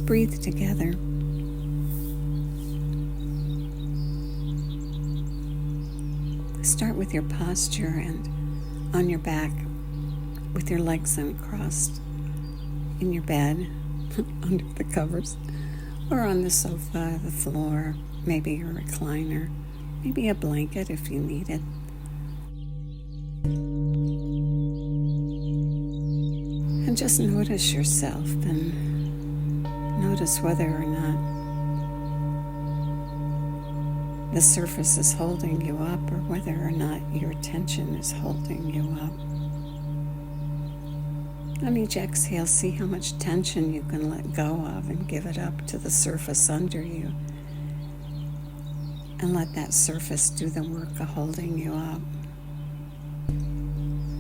breathe together. Start with your posture and on your back with your legs uncrossed in your bed, under the covers, or on the sofa, the floor, maybe a recliner, maybe a blanket if you need it. And just notice yourself and notice whether or not the surface is holding you up or whether or not your tension is holding you up. On each exhale, see how much tension you can let go of and give it up to the surface under you. And let that surface do the work of holding you up.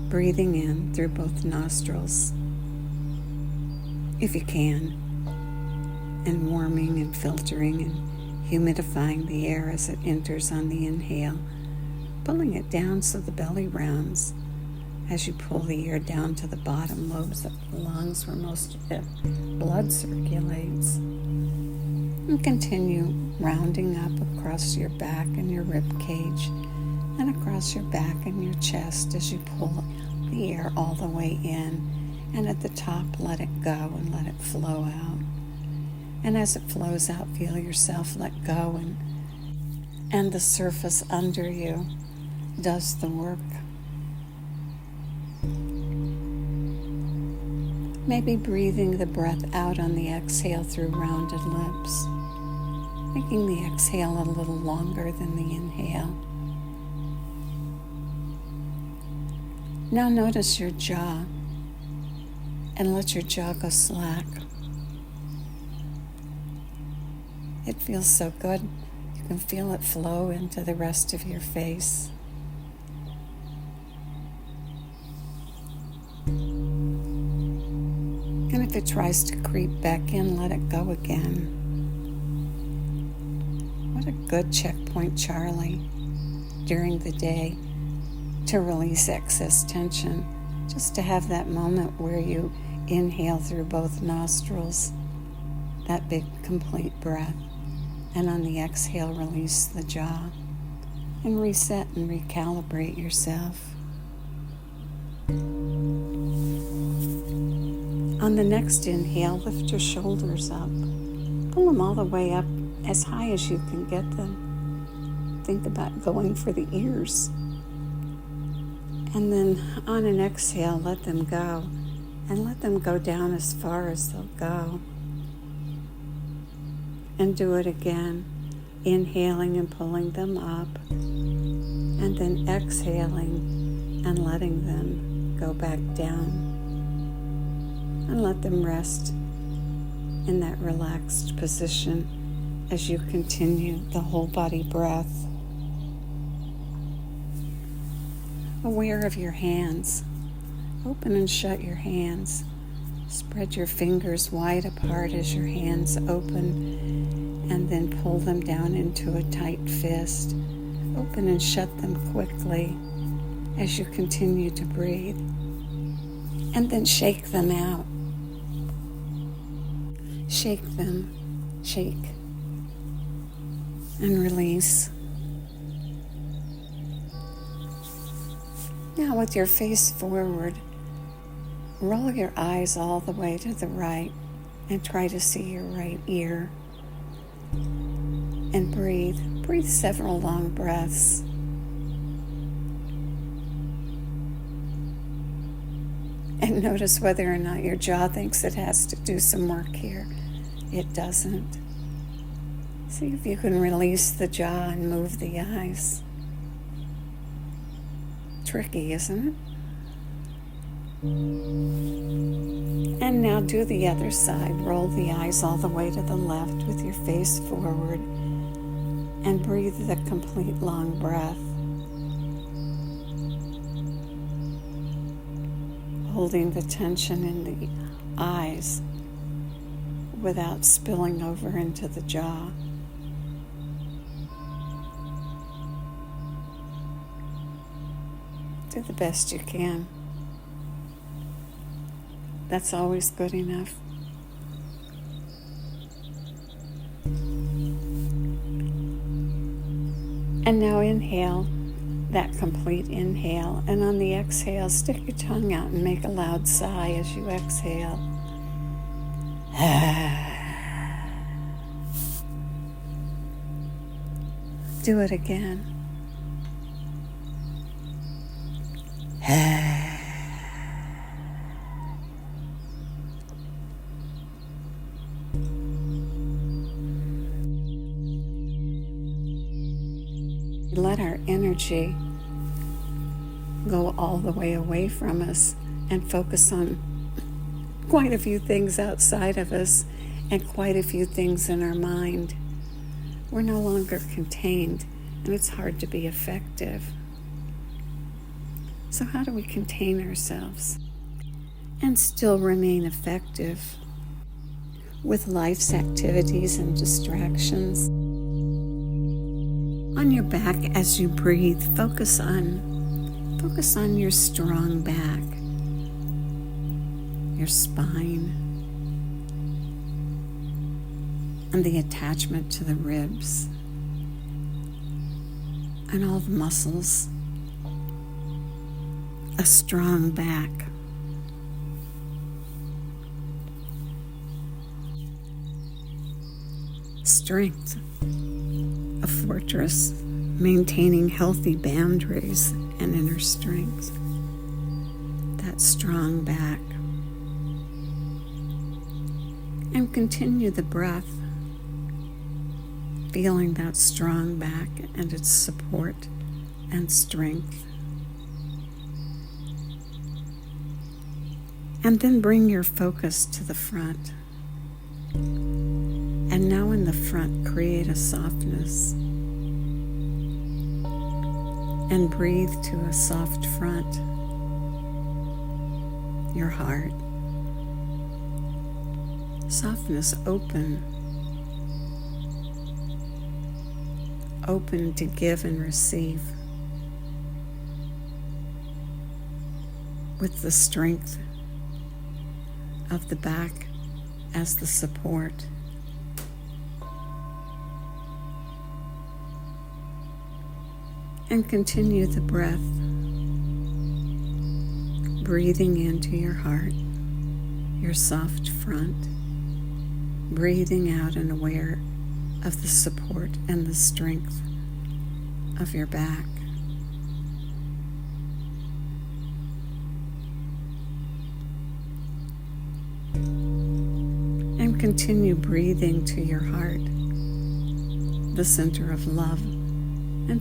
Breathing in through both nostrils, if you can, and warming and filtering and humidifying the air as it enters on the inhale, pulling it down so the belly rounds as you pull the air down to the bottom lobes of the lungs where most of the blood circulates. And continue rounding up across your back and your rib cage and across your back and your chest as you pull the air all the way in. And at the top, let it go and let it flow out. And as it flows out, feel yourself let go, and the surface under you does the work. Maybe breathing the breath out on the exhale through rounded lips, making the exhale a little longer than the inhale. Now notice your jaw and let your jaw go slack. It feels so good. You can feel it flow into the rest of your face. And if it tries to creep back in, let it go again. What a good checkpoint, Charlie, during the day to release excess tension. Just to have that moment where you inhale through both nostrils, that big complete breath. And on the exhale, release the jaw and reset and recalibrate yourself. On the next inhale, lift your shoulders up. Pull them all the way up as high as you can get them. Think about going for the ears. And then on an exhale, let them go. And let them go down as far as they'll go. And do it again, inhaling and pulling them up, and then exhaling and letting them go back down. And let them rest in that relaxed position as you continue the whole body breath. Aware of your hands. Open and shut your hands. Spread your fingers wide apart as your hands open, and then pull them down into a tight fist. Open and shut them quickly as you continue to breathe. And then shake them out. Shake them. Shake. And release. Now with your face forward, roll your eyes all the way to the right and try to see your right ear. And breathe. Breathe several long breaths. And notice whether or not your jaw thinks it has to do some work here. It doesn't. See if you can release the jaw and move the eyes. Tricky, isn't it? And now do the other side. Roll the eyes all the way to the left with your face forward and breathe the complete long breath. Holding the tension in the eyes without spilling over into the jaw. Do the best you can. That's always good enough. And now inhale, that complete inhale. And on the exhale, stick your tongue out and make a loud sigh as you exhale. Do it again. Let our energy go all the way away from us and focus on quite a few things outside of us and quite a few things in our mind. We're no longer contained, and it's hard to be effective. So how do we contain ourselves and still remain effective with life's activities and distractions? On your back as you breathe, focus on your strong back, your spine, and the attachment to the ribs and all the muscles. A strong back. Strength. A fortress, maintaining healthy boundaries and inner strength. That strong back. And continue the breath, feeling that strong back and its support and strength. And then bring your focus to the front. And now in the front, create a softness. And breathe to a soft front. Your heart. Softness open. Open to give and receive. With the strength of the back as the support. And continue the breath, breathing into your heart, your soft front, breathing out and aware of the support and the strength of your back. And continue breathing to your heart, the center of love, and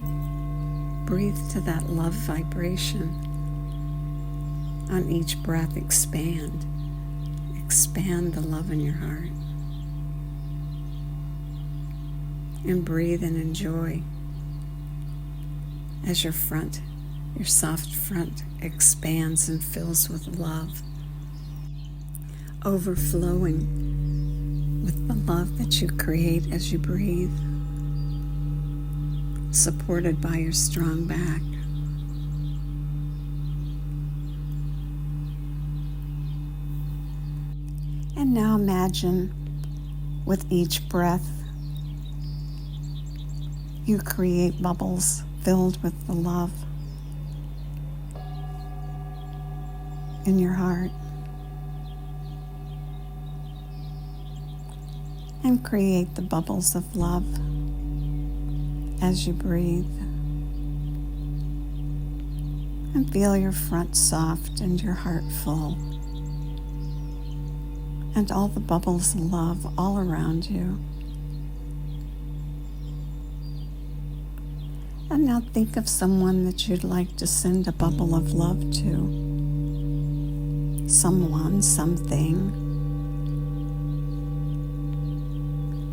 breathe to that love vibration. On each breath, expand the love in your heart. And breathe and enjoy as your soft front expands and fills with love, overflowing with the love that you create as you breathe, supported by your strong back. And now imagine with each breath you create bubbles filled with the love in your heart. And create the bubbles of love as you breathe. And feel your front soft and your heart full. And all the bubbles of love all around you. And now think of someone that you'd like to send a bubble of love to. Someone, something.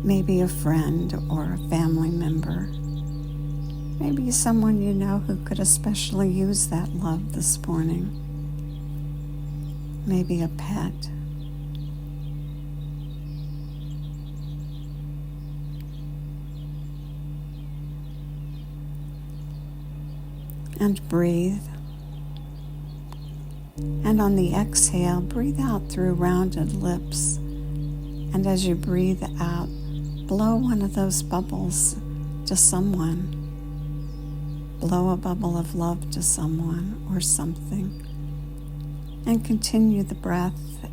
Maybe a friend or a family member. Maybe someone you know who could especially use that love this morning. Maybe a pet. And breathe. And on the exhale, breathe out through rounded lips. And as you breathe out, blow one of those bubbles to someone. Blow a bubble of love to someone or something. And continue the breath.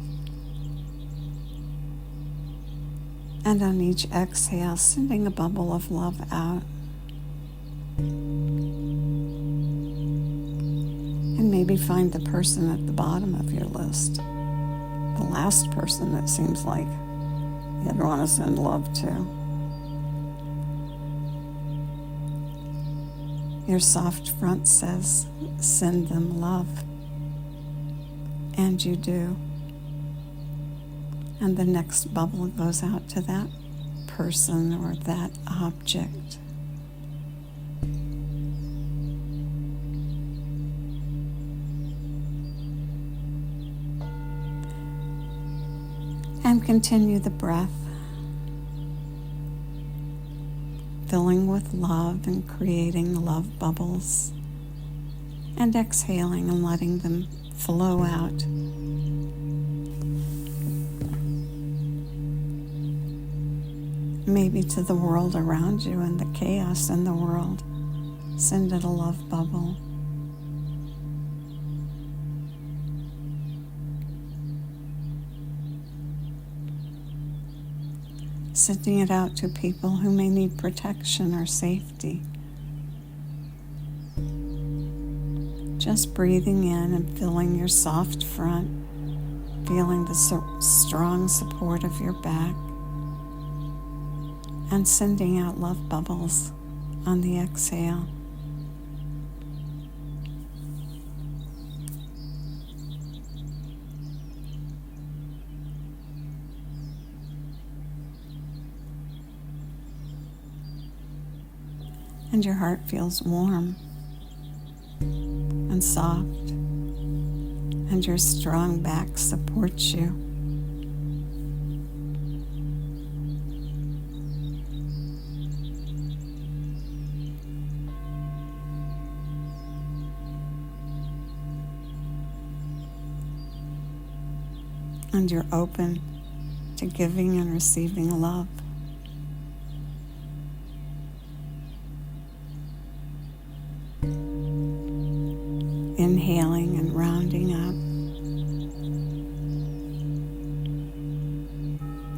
And on each exhale, sending a bubble of love out. And maybe find the person at the bottom of your list. The last person that seems like you'd want to send love to. Your soft front says, send them love. And you do. And the next bubble goes out to that person or that object. And continue the breath, filling with love and creating love bubbles, and exhaling and letting them flow out. Maybe to the world around you and the chaos in the world. Send it a love bubble. Sending it out to people who may need protection or safety. Just breathing in and filling your soft front, feeling the strong support of your back, and sending out love bubbles on the exhale. And your heart feels warm and soft, and your strong back supports you. And you're open to giving and receiving love. Inhaling and rounding up.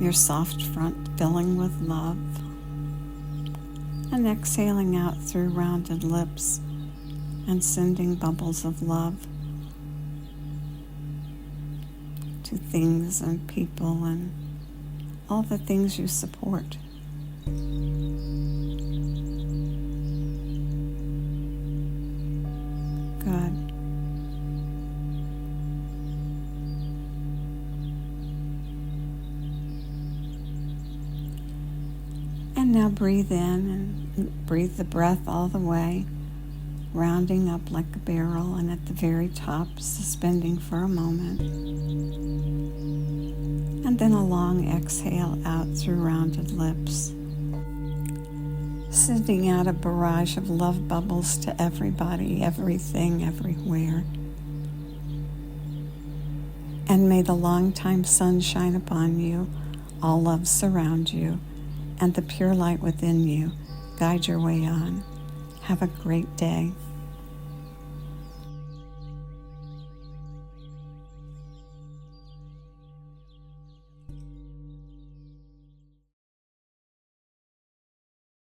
Your soft front filling with love. And exhaling out through rounded lips and sending bubbles of love to things and people and all the things you support. Good. And now breathe in and breathe the breath all the way, rounding up like a barrel, and at the very top, suspending for a moment. And then a long exhale out through rounded lips, sending out a barrage of love bubbles to everybody, everything, everywhere. And may the long-time sun shine upon you, all love surround you, and the pure light within you guide your way on. Have a great day.